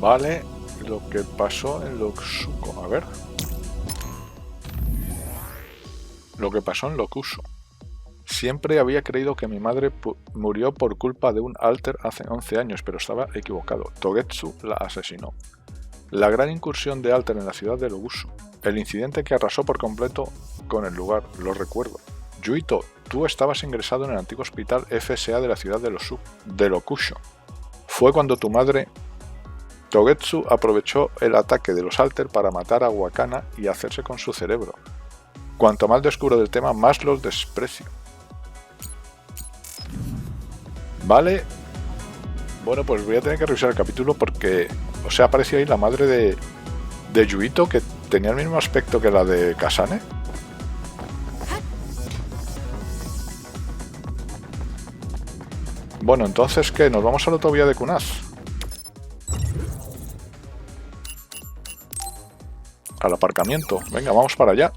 Vale, lo que pasó en Lokusuko. A ver. Lo que pasó en Lokuso. Siempre había creído que mi madre murió por culpa de un alter hace 11 años, pero estaba equivocado. Togetsu la asesinó. La gran incursión de alter en la ciudad de Lokuso. El incidente que arrasó por completo con el lugar, lo recuerdo. Yuito, tú estabas ingresado en el antiguo hospital FSA de la ciudad de Lokuso. Fue cuando tu madre... Togetsu aprovechó el ataque de los alter para matar a Wakana y hacerse con su cerebro. Cuanto más descubro del tema, más los desprecio. Vale. Bueno, pues voy a tener que revisar el capítulo porque... O sea, apareció ahí la madre de Yuito, que tenía el mismo aspecto que la de Kasane. Bueno, entonces, ¿qué? ¿Nos vamos a la autovía de Kunaz? Al aparcamiento. Venga, vamos para allá.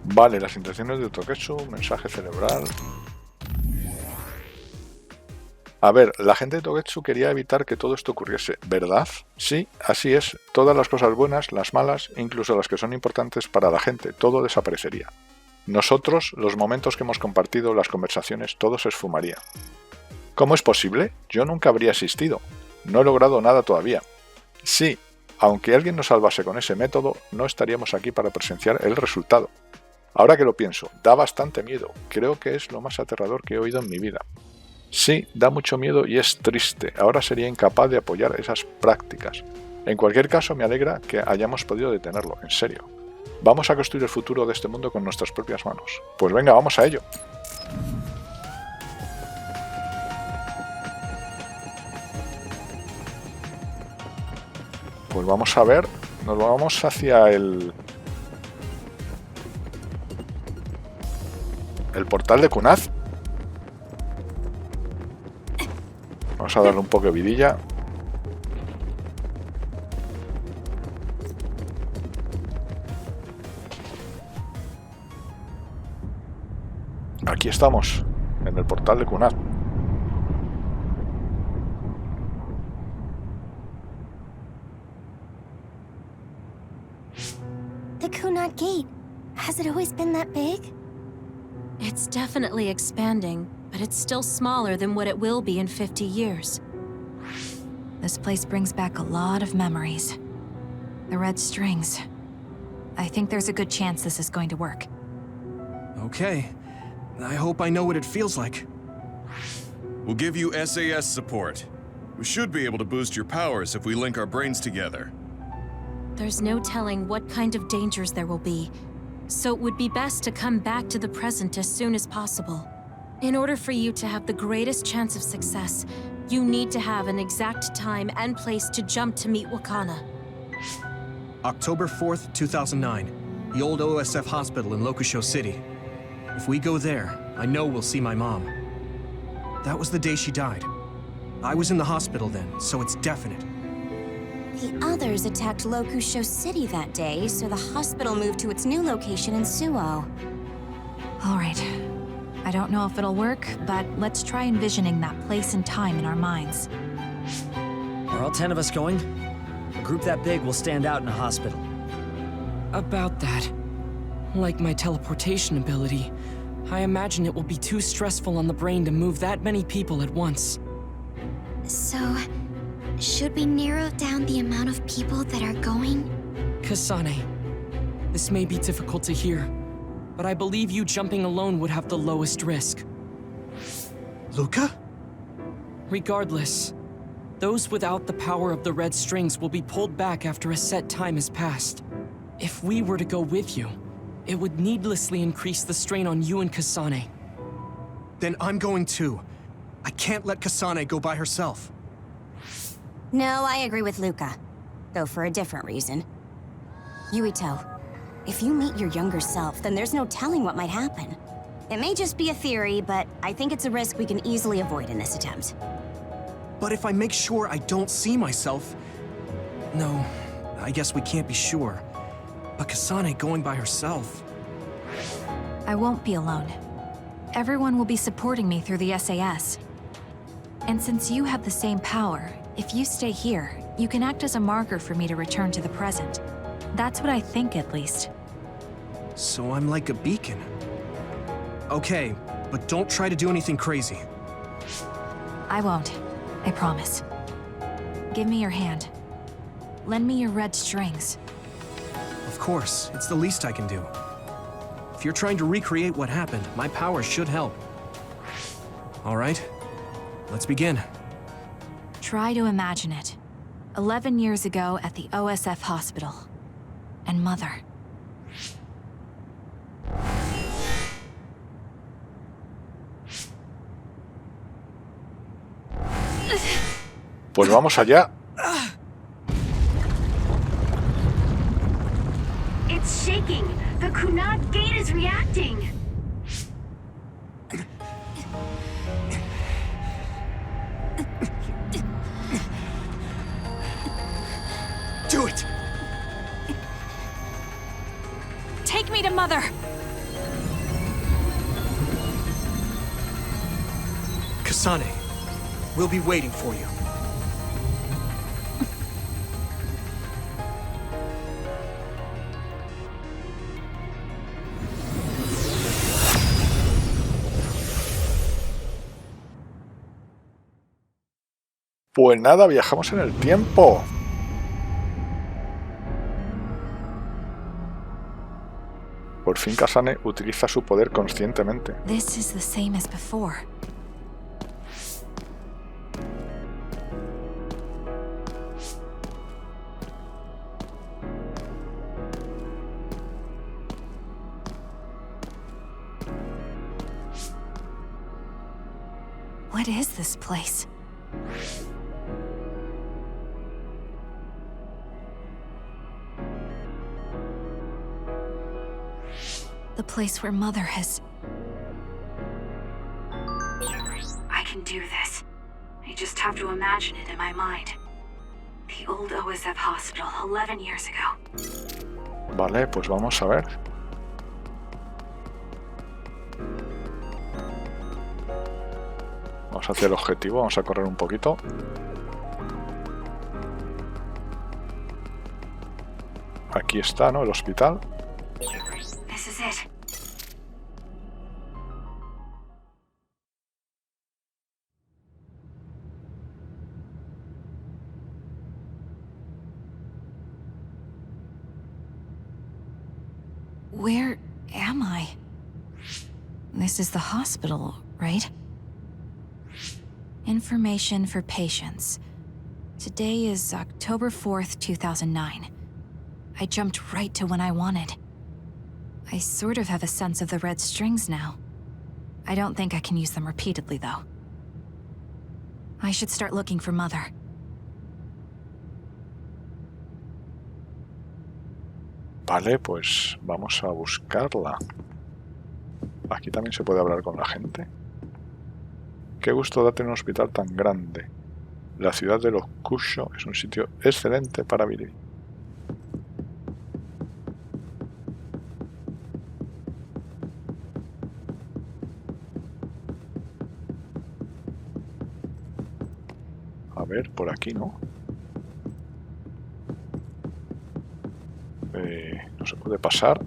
Vale, las intenciones de Togetsu, mensaje cerebral. A ver, la gente de Togetsu quería evitar que todo esto ocurriese, ¿verdad? Sí, así es. Todas las cosas buenas, las malas, incluso las que son importantes para la gente, todo desaparecería. Nosotros, los momentos que hemos compartido, las conversaciones, todo se esfumaría. ¿Cómo es posible? Yo nunca habría asistido. No he logrado nada todavía. Sí, aunque alguien nos salvase con ese método, no estaríamos aquí para presenciar el resultado. Ahora que lo pienso, da bastante miedo. Creo que es lo más aterrador que he oído en mi vida. Sí, da mucho miedo y es triste. Ahora sería incapaz de apoyar esas prácticas. En cualquier caso, me alegra que hayamos podido detenerlo, en serio. Vamos a construir el futuro de este mundo con nuestras propias manos. Pues venga, vamos a ello. Pues vamos a ver, nos vamos hacia el portal de Kunaz. Vamos a darle un poco de vidilla. Aquí estamos, en el portal de Kunaz. The Kunad Gate. Has it always been that big? It's definitely expanding, but it's still smaller than what it will be in 50 years. This place brings back a lot of memories. The red strings. I think there's a good chance this is going to work. Okay. I hope I know what it feels like. We'll give you SAS support. We should be able to boost your powers if we link our brains together. There's no telling what kind of dangers there will be, so it would be best to come back to the present as soon as possible. In order for you to have the greatest chance of success, you need to have an exact time and place to jump to meet Wakana. October 4th, 2009. The old OSF hospital in Lokusho City. If we go there, I know we'll see my mom. That was the day she died. I was in the hospital then, so it's definite. The others attacked Lokusho City that day, so the hospital moved to its new location in Suo. All right. I don't know if it'll work, but let's try envisioning that place and time in our minds. Are all 10 of us going? A group that big will stand out in a hospital. About that. Like my teleportation ability, I imagine it will be too stressful on the brain to move that many people at once. So, should we narrow down the amount of people that are going? Kasane, this may be difficult to hear, but I believe you jumping alone would have the lowest risk. Luca? Regardless, those without the power of the red strings will be pulled back after a set time has passed. If we were to go with you, it would needlessly increase the strain on you and Kasane. Then I'm going too. I can't let Kasane go by herself. No, I agree with Luca. Though for a different reason. Yuito, if you meet your younger self, then there's no telling what might happen. It may just be a theory, but I think it's a risk we can easily avoid in this attempt. But if I make sure I don't see myself... No, I guess we can't be sure. But Kasane going by herself... I won't be alone. Everyone will be supporting me through the SAS. And since you have the same power, if you stay here, you can act as a marker for me to return to the present. That's what I think, at least. So I'm like a beacon. Okay, but don't try to do anything crazy. I won't. I promise. Give me your hand. Lend me your red strings. Of course, it's the least I can do. If you're trying to recreate what happened, my power should help. All right, let's begin. Try to imagine it. 11 years ago at the OSF hospital. And Mother. Pues vamos allá. It's shaking. The Kunad gate is reacting. Do it! Take me to Mother! Kasane, we'll be waiting for you. Pues nada, viajamos en el tiempo. Por fin Kasane utiliza su poder conscientemente. This is the same as before. What is this place? The place where Mother has... I can do this. I just have to imagine it in my mind. The old OSF hospital 11 years ago. Vale, pues vamos a ver. Vamos hacia el objetivo, vamos a correr un poquito. Aquí está, ¿no? El hospital. This is it. Where am I? This is the hospital, right? Information for patients. Today is October 4th, 2009. I jumped right to when I wanted. I sort of have a sense of the red strings now. I don't think I can use them repeatedly, though. I should start looking for Mother. Vale, pues vamos a buscarla. Aquí también se puede hablar con la gente. Qué gusto da tener un hospital tan grande. La ciudad de los Kusho es un sitio excelente para vivir. A ver, por aquí, ¿no? No se puede pasar.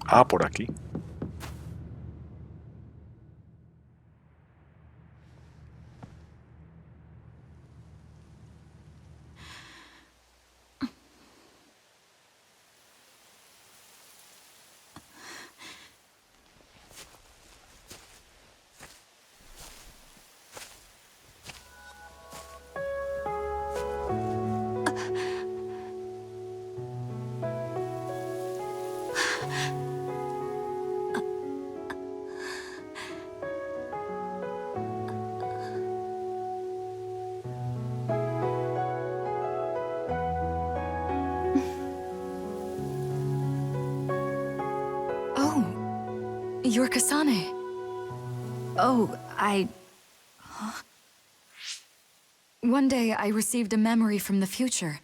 Ah, por aquí. you're Kasane. Oh, One day I received a memory from the future.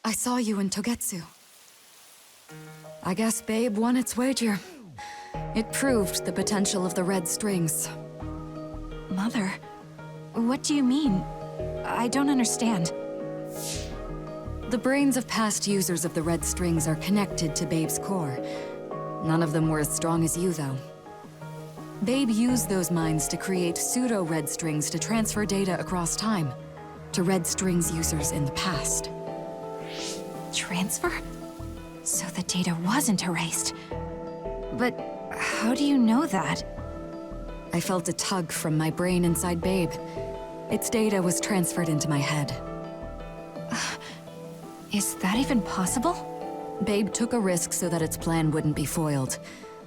I saw you in Togetsu. I guess Babe won its wager. It proved the potential of the red strings. Mother, what do you mean? I don't understand. The brains of past users of the red strings are connected to Babe's core. None of them were as strong as you, though. Babe used those minds to create pseudo-red strings to transfer data across time to red strings users in the past. Transfer? So the data wasn't erased. But how do you know that? I felt a tug from my brain inside Babe. Its data was transferred into my head. Is that even possible? Babe took a risk so that its plan wouldn't be foiled.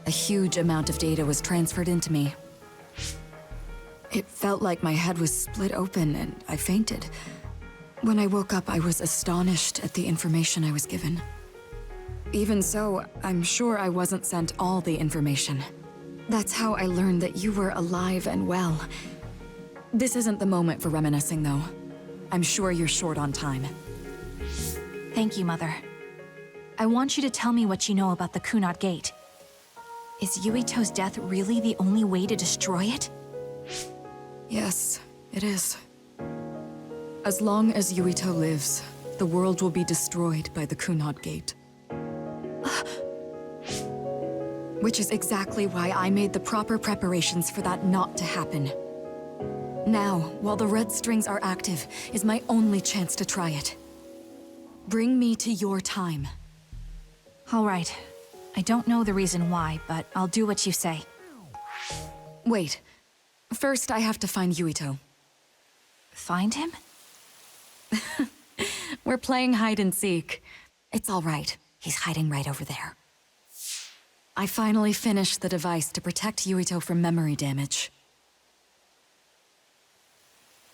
A huge amount of data was transferred into me. It felt like my head was split open and I fainted. When I woke up, I was astonished at the information I was given. Even so, I'm sure I wasn't sent all the information. That's how I learned that you were alive and well. This isn't the moment for reminiscing, though. I'm sure you're short on time. Thank you, Mother. I want you to tell me what you know about the Kunad Gate. Is Yuito's death really the only way to destroy it? Yes, it is. As long as Yuito lives, the world will be destroyed by the Kunad Gate. Which is exactly why I made the proper preparations for that not to happen. Now, while the red strings are active, is my only chance to try it. Bring me to your time. All right. I don't know the reason why, but I'll do what you say. Wait. First, I have to find Yuito. Find him? We're playing hide and seek. It's all right. He's hiding right over there. I finally finished the device to protect Yuito from memory damage.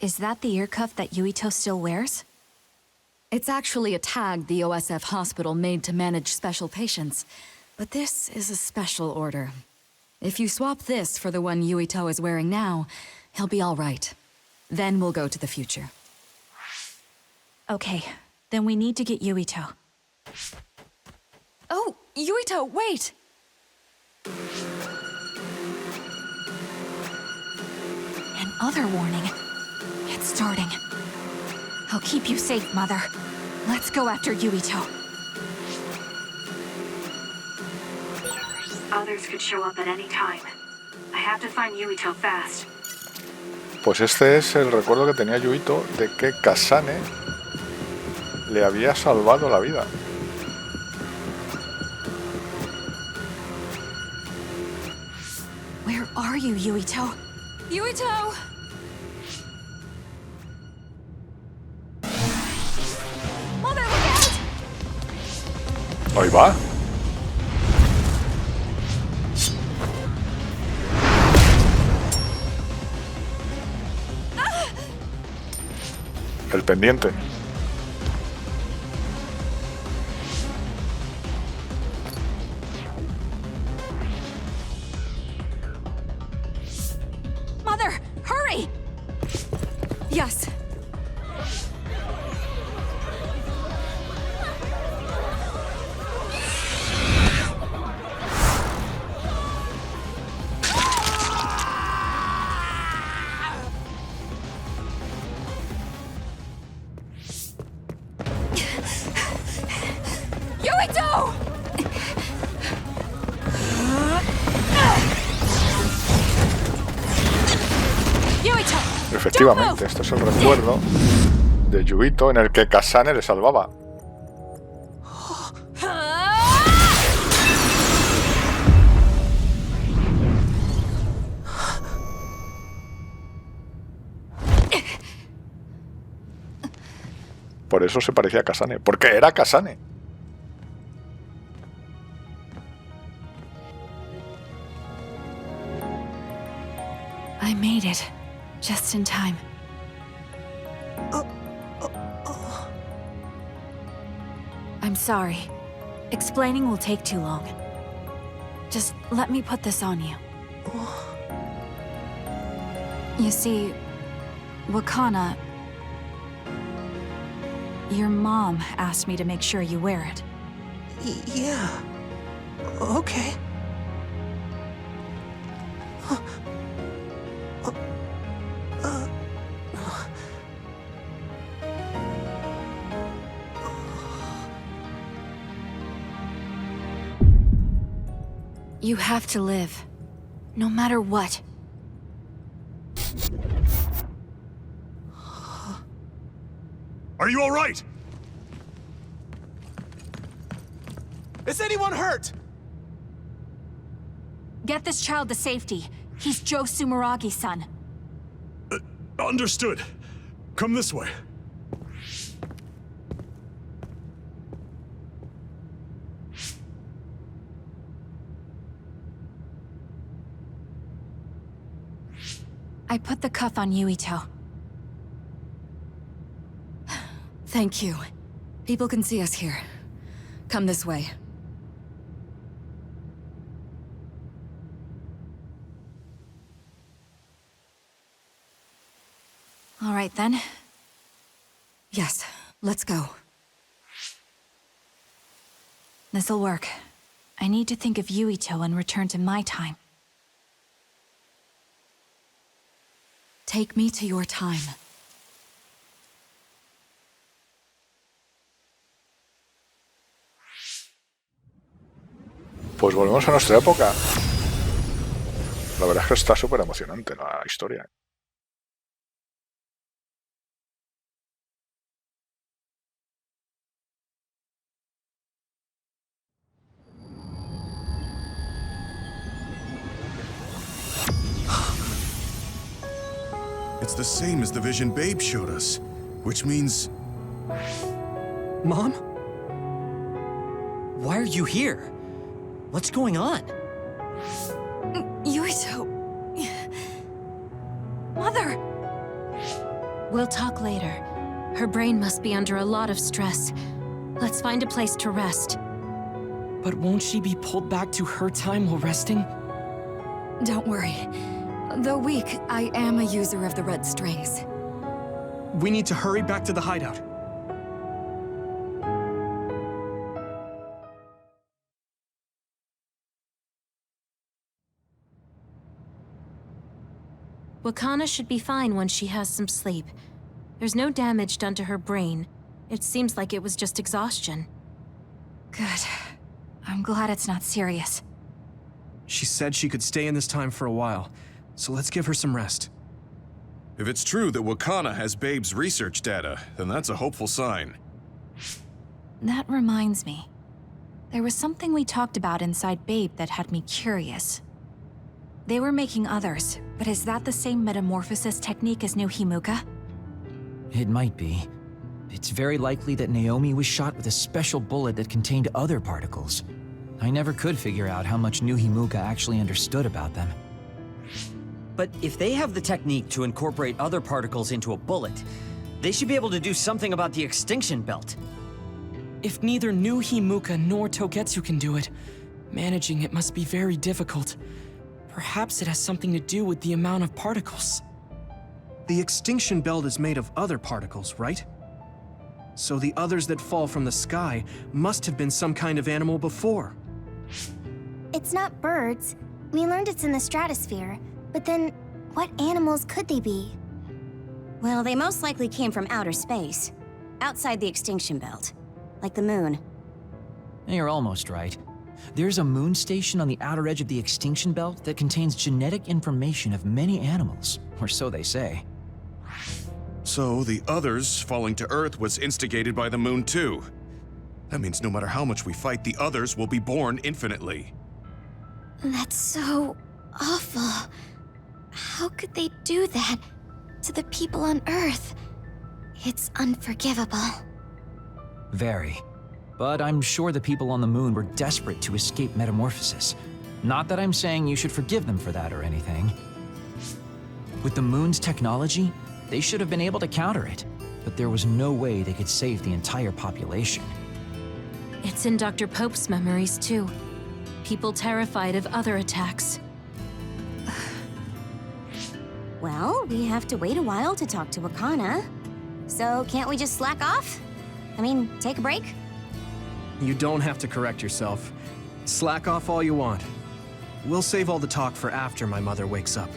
Is that the ear cuff that Yuito still wears? It's actually a tag the OSF hospital made to manage special patients. But this is a special order. If you swap this for the one Yuito is wearing now, he'll be all right. Then we'll go to the future. Okay, then we need to get Yuito. Oh, Yuito, wait! Another warning. It's starting. I'll keep you safe, Mother. Let's go after Yuito. Others could show up at any time. I have to find Yuito fast. Pues este es el recuerdo que tenía Yuito de que Kasane le había salvado la vida. Where are you, Yuito? Yuito! Mother, look out! Ahí va. El pendiente. Mother, hurry! Yes. Yuito! Efectivamente, este es el recuerdo de Yuito en el que Kasane le salvaba. Por eso se parecía a Kasane, porque era Kasane. I made it. Just in time. I'm sorry. Explaining will take too long. Just let me put this on you. You see, Wakana... Your mom asked me to make sure you wear it. Yeah. Okay. You have to live. No matter what. Are you all right? Is anyone hurt? Get this child to safety. He's Joe Sumeragi's son. Understood. Come this way. I put the cuff on Yuito. Thank you. People can see us here. Come this way. All right, then. Yes, let's go. This'll work. I need to think of Yuito and return to my time. Take me to your time. Pues volvemos a nuestra época. La verdad es que está súper emocionante la historia. It's the same as the vision Babe showed us, which means... Mom? Why are you here? What's going on? Yuito... Mother! We'll talk later. Her brain must be under a lot of stress. Let's find a place to rest. But won't she be pulled back to her time while resting? Don't worry. Though weak, I am a user of the red strings. We need to hurry back to the hideout. Wakana should be fine when she has some sleep. There's no damage done to her brain. It seems like it was just exhaustion. Good. I'm glad it's not serious. She said she could stay in this time for a while, so let's give her some rest. If it's true that Wakana has Babe's research data, then that's a hopeful sign. That reminds me. There was something we talked about inside Babe that had me curious. They were making others, but is that the same metamorphosis technique as New Himuka? It might be. It's very likely that Naomi was shot with a special bullet that contained other particles. I never could figure out how much New Himuka actually understood about them. But if they have the technique to incorporate other particles into a bullet, they should be able to do something about the extinction belt. If neither New Himuka nor Togetsu can do it, managing it must be very difficult. Perhaps it has something to do with the amount of particles. The extinction belt is made of other particles, right? So the others that fall from the sky must have been some kind of animal before. It's not birds. We learned it's in the stratosphere. But then, what animals could they be? Well, they most likely came from outer space. Outside the extinction belt. Like the moon. You're almost right. There's a moon station on the outer edge of the extinction belt that contains genetic information of many animals, or so they say. So the others falling to Earth was instigated by the moon too. That means no matter how much we fight, the others will be born infinitely. That's so awful. How could they do that to the people on Earth? It's unforgivable. Very. But I'm sure the people on the moon were desperate to escape metamorphosis. Not that I'm saying you should forgive them for that or anything. With the moon's technology, they should have been able to counter it, but there was no way they could save the entire population. It's in Dr. Pope's memories, too. People terrified of other attacks. Well, we have to wait a while to talk to Wakana. So can't we just slack off? I mean, take a break? You don't have to correct yourself. Slack off all you want. We'll save all the talk for after my mother wakes up.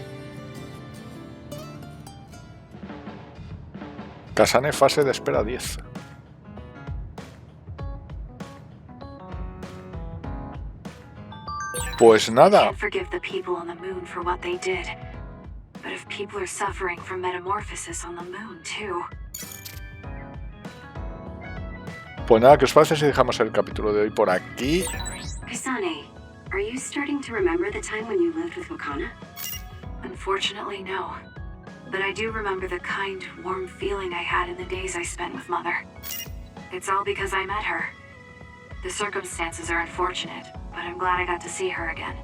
Kasane fase de espera 10. Pues nada. Can't forgive the people on the moon for what they did. But if people are suffering from metamorphosis on the moon too. Pues nada, ¿qué os parece si dejamos el capítulo de hoy por aquí? Kasane, are you starting to remember the time when you lived with Wakana? Unfortunately, no. But I do remember the kind, warm feeling I had in the days I spent with Mother. It's all because I met her. The circumstances are unfortunate, but I'm glad I got to see her again.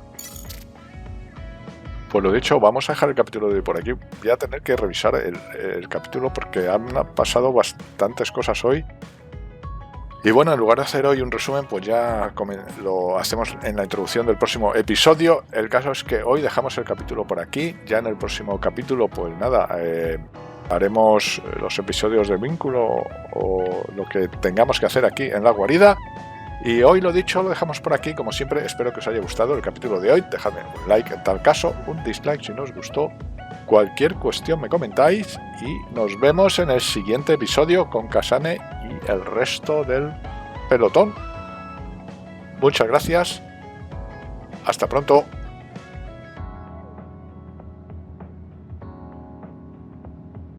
Pues lo dicho, vamos a dejar el capítulo de hoy por aquí. Voy a tener que revisar el capítulo porque han pasado bastantes cosas hoy. Y bueno, en lugar de hacer hoy un resumen, pues ya lo hacemos en la introducción del próximo episodio. El caso es que hoy dejamos el capítulo por aquí. Ya en el próximo capítulo, pues nada, haremos los episodios de vínculo o lo que tengamos que hacer aquí en la guarida. Y hoy lo dicho, lo dejamos por aquí. Como siempre, espero que os haya gustado el capítulo de hoy. Dejadme un like en tal caso, un dislike si no os gustó. Cualquier cuestión me comentáis y nos vemos en el siguiente episodio con Kasane y el resto del pelotón. Muchas gracias. Hasta pronto.